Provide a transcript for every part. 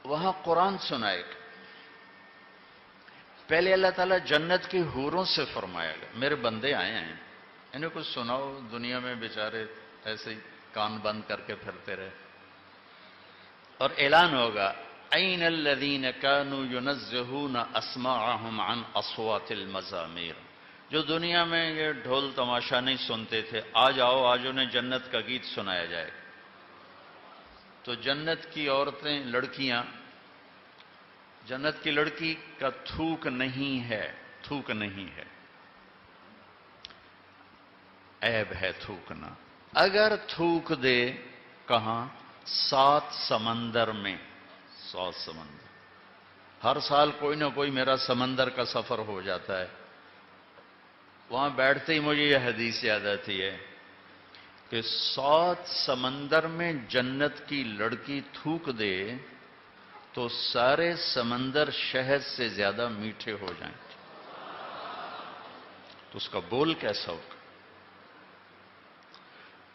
وہاں قرآن سنائے گا. پہلے اللہ تعالیٰ جنت کی حوروں سے فرمائے گا میرے بندے آئے ہیں انہیں کچھ سناؤ، دنیا میں بیچارے ایسے ہی کان بند کر کے پھرتے رہے. اور اعلان ہوگا این الذین کانوا ینزہون اسماعہم عن اصوات المزامیر، جو دنیا میں یہ ڈھول تماشا نہیں سنتے تھے، آج آؤ، آج انہیں جنت کا گیت سنایا جائے گا. تو جنت کی عورتیں، لڑکیاں، جنت کی لڑکی کا تھوک نہیں ہے، تھوک نہیں ہے، عیب ہے تھوکنا. اگر تھوک دے کہاں؟ 7 سمندر میں. 7 سمندر. ہر سال کوئی نہ کوئی میرا سمندر کا سفر ہو جاتا ہے. وہاں بیٹھتے ہی مجھے یہ حدیث یاد آتی ہے کہ 7 سمندر میں جنت کی لڑکی تھوک دے تو سارے سمندر شہد سے زیادہ میٹھے ہو جائیں. تو اس کا بول کیسا ہوگا؟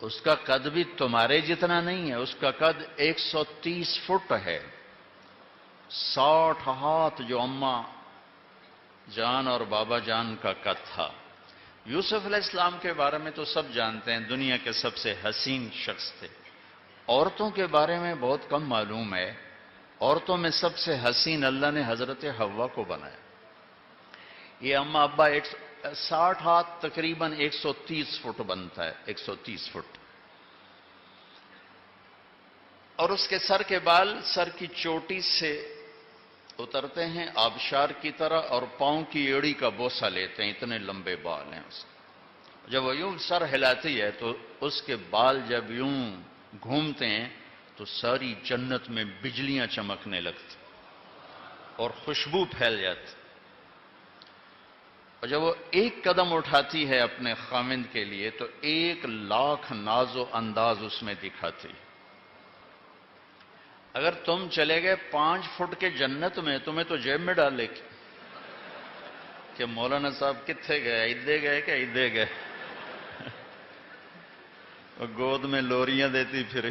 اس کا قد بھی تمہارے جتنا نہیں ہے، اس کا قد 130 فٹ ہے. 60 ہاتھ جو اماں جان اور بابا جان کا قد تھا. یوسف علیہ السلام کے بارے میں تو سب جانتے ہیں، دنیا کے سب سے حسین شخص تھے. عورتوں کے بارے میں بہت کم معلوم ہے. عورتوں میں سب سے حسین اللہ نے حضرت حوا کو بنایا. یہ اماں ابا 60 ہاتھ تقریباً 130 فٹ بنتا ہے، 130 فٹ. اور اس کے سر کے بال سر کی چوٹی سے اترتے ہیں آبشار کی طرح، اور پاؤں کی ایڑی کا بوسہ لیتے ہیں، اتنے لمبے بال ہیں اس کے. جب وہ یوں سر ہلاتی ہے تو اس کے بال جب یوں گھومتے ہیں تو ساری جنت میں بجلیاں چمکنے لگتی اور خوشبو پھیل جاتی. اور جب وہ ایک قدم اٹھاتی ہے اپنے خاوند کے لیے تو 1,00,000 ناز و انداز اس میں دکھاتی. اگر تم چلے گئے 5 فٹ کے جنت میں، تمہیں تو جیب میں ڈال لے گی کہ مولانا صاحب کتنے گئے، ادھے گئے کہ ادھے گئے. گود میں لوریاں دیتی پھر.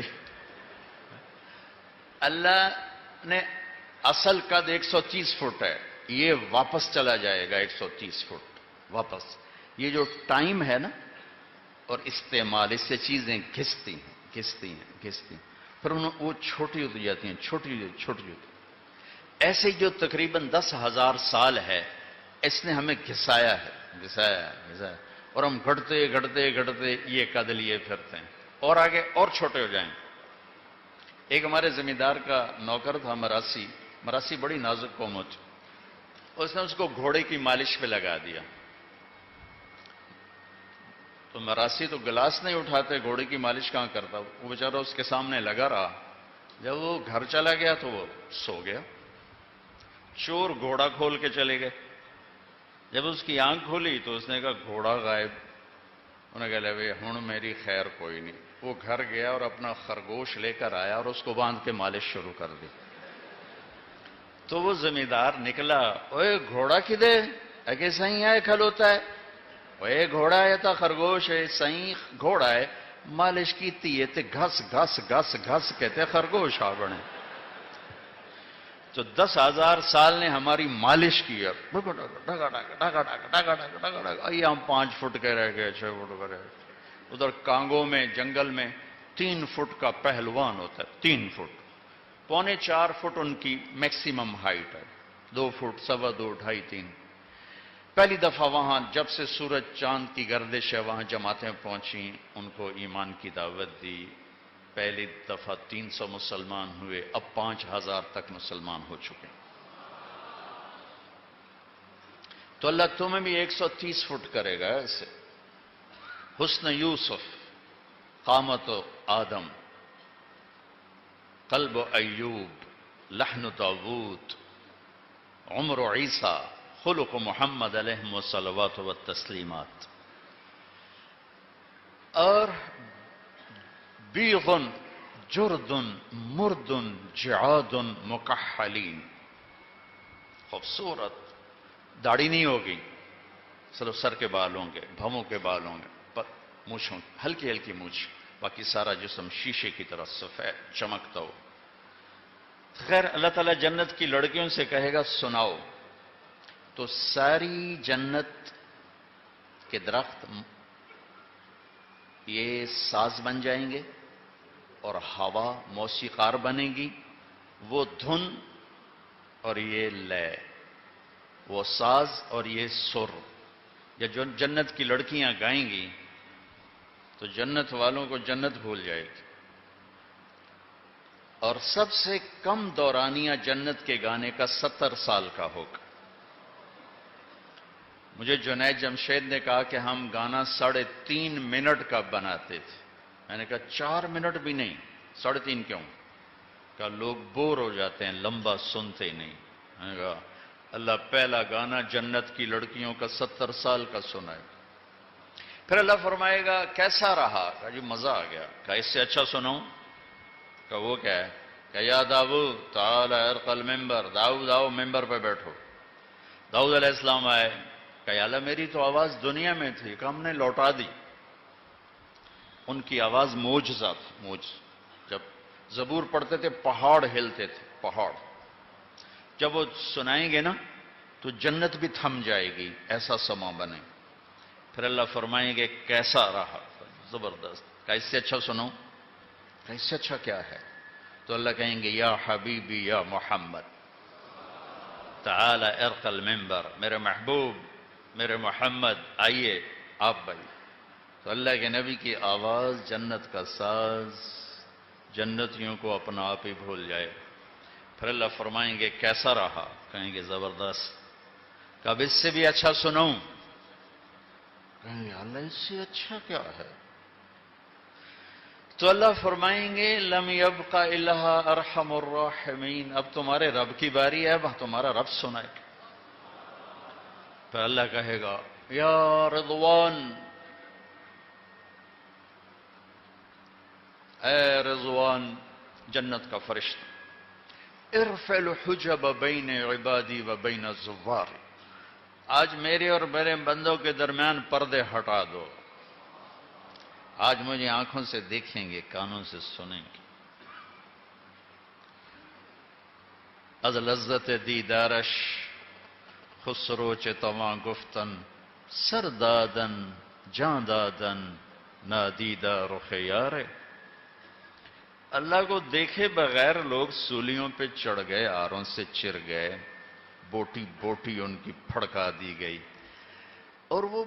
اللہ نے اصل قد 130 فٹ ہے، یہ واپس چلا جائے گا 130 فٹ واپس. یہ جو ٹائم ہے نا اور استعمال، اس سے چیزیں گھستی ہیں. پھر وہ چھوٹی ہوتی جاتی ہیں، چھوٹی ہوتی. ایسے جو تقریباً 10,000 سال ہے اس نے ہمیں گھسایا ہے اور ہم گھٹتے یہ قد لیے پھرتے ہیں اور آگے اور چھوٹے ہو جائیں. ایک ہمارے زمیندار کا نوکر تھا مراسی بڑی نازک قوم ہوتی. اس نے اس کو گھوڑے کی مالش پہ لگا دیا. تو مراسی تو گلاس نہیں اٹھاتے، گھوڑے کی مالش کہاں کرتا. وہ بیچارہ اس کے سامنے لگا رہا. جب وہ گھر چلا گیا تو وہ سو گیا. چور گھوڑا کھول کے چلے گئے. جب اس کی آنکھ کھولی تو اس نے کہا گھوڑا غائب. انہیں کہا بھائی ہوں میری خیر کوئی نہیں. وہ گھر گیا اور اپنا خرگوش لے کر آیا اور اس کو باندھ کے مالش شروع کر دی. تو وہ زمیندار نکلا، اوے گھوڑا کدے اگے سہی آئے کھل ہوتا ہے. اوے گھوڑا ہے تا خرگوش ہے، سہی گھوڑا ہے مالش کی تے گھس کہتے خرگوش آ بنے. تو 10,000 سال نے ہماری مالش کی ہے. یہ ہم 5 فٹ کے رہ گئے، 6 فٹ کے رہ گئے. ادھر کانگو میں جنگل میں 3 فٹ کا پہلوان ہوتا ہے. 3 فٹ 3.25 فٹ ان کی میکسیمم ہائٹ ہے. 2 فٹ 2.25 2.5 3. پہلی دفعہ وہاں جب سے سورج چاند کی گردش ہے وہاں جماعتیں پہنچیں، ان کو ایمان کی دعوت دی. پہلی دفعہ 300 مسلمان ہوئے، اب 5,000 تک مسلمان ہو چکے. تو اللہ تمہیں بھی 130 فٹ کرے گا ایسے. حسن یوسف، قامت و آدم، قلب و ایوب، لحن داود، عمر و عیسیٰ، خلق محمد علیہ الصلوات والتسلیمات. اور بیغن جردن مردن جعادن مکحلین. خوبصورت. داڑھی نہیں ہوگی، صرف سر کے بال ہوں گے، بھووں کے بال ہوں گے، مونچھ ہلکی ہلکی مونچھ، باقی سارا جسم شیشے کی طرح سفید چمکتا ہو. خیر اللہ تعالیٰ جنت کی لڑکیوں سے کہے گا سناؤ، تو ساری جنت کے درخت یہ ساز بن جائیں گے اور ہوا موسیقار بنے گی، وہ دھن اور یہ لے، وہ ساز اور یہ سر، یا جو جنت کی لڑکیاں گائیں گی تو جنت والوں کو جنت بھول جائے گی۔ اور سب سے کم دورانیہ جنت کے گانے کا 70 سال کا ہوگا۔ مجھے جنید جمشید نے کہا کہ ہم گانا 3.5 منٹ کا بناتے تھے، میں نے کہا 4 منٹ بھی نہیں، 3.5 کیوں؟ کہا لوگ بور ہو جاتے ہیں، لمبا سنتے ہی نہیں۔ میں نے کہا اللہ پہلا گانا جنت کی لڑکیوں کا 70 سال کا سنائے۔ پھر اللہ فرمائے گا کیسا رہا؟ کہا جی مزہ آ گیا۔ کہا اس سے اچھا سناؤں؟ کہ وہ کیا ہے؟ کہ یا داؤد تعالی ارقى المنبر، داؤد آؤ ممبر پہ بیٹھو۔ داؤد علیہ السلام آئے، کہ یا اللہ میری تو آواز دنیا میں تھی، کہ ہم نے لوٹا دی۔ ان کی آواز معجزہ تھی، معجزہ۔ جب زبور پڑھتے تھے پہاڑ ہلتے تھے، پہاڑ۔ جب وہ سنائیں گے نا تو جنت بھی تھم جائے گی، ایسا سما بنے۔ پھر اللہ فرمائیں گے کیسا رہا؟ زبردست۔ کہ اس سے اچھا سنو؟ کہ اس سے اچھا کیا ہے؟ تو اللہ کہیں گے یا حبیبی یا محمد تعالی ارقى المنبر، میرے محبوب میرے محمد آئیے آپ بھائی۔ تو اللہ کے نبی کی آواز جنت کا ساز جنتیوں کو اپنا آپ ہی بھول جائے۔ پھر اللہ فرمائیں گے کیسا رہا؟ کہیں گے زبردست۔ کہ اب اس سے بھی اچھا سنوں؟ کہیں گے اللہ اس سے اچھا کیا ہے؟ تو اللہ فرمائیں گے لم يبق الا ارحم الراحمین، اب تمہارے رب کی باری ہے، اب تمہارا رب سنائے۔ پھر اللہ کہے گا یا رضوان، اے رضوان جنت کا فرشتہ، ارفع الحجب بین عبادی و بین الزوار، آج میرے اور میرے بندوں کے درمیان پردے ہٹا دو، آج مجھے آنکھوں سے دیکھیں گے، کانوں سے سنیں گے۔ از لذت دیدارش خسرو چه تواں گفتن، سر دادن جان دادن نادیدہ رخ یار۔ اللہ کو دیکھے بغیر لوگ سولیوں پہ چڑھ گئے، آروں سے چر گئے، بوٹی بوٹی ان کی پھڑکا دی گئی، اور وہ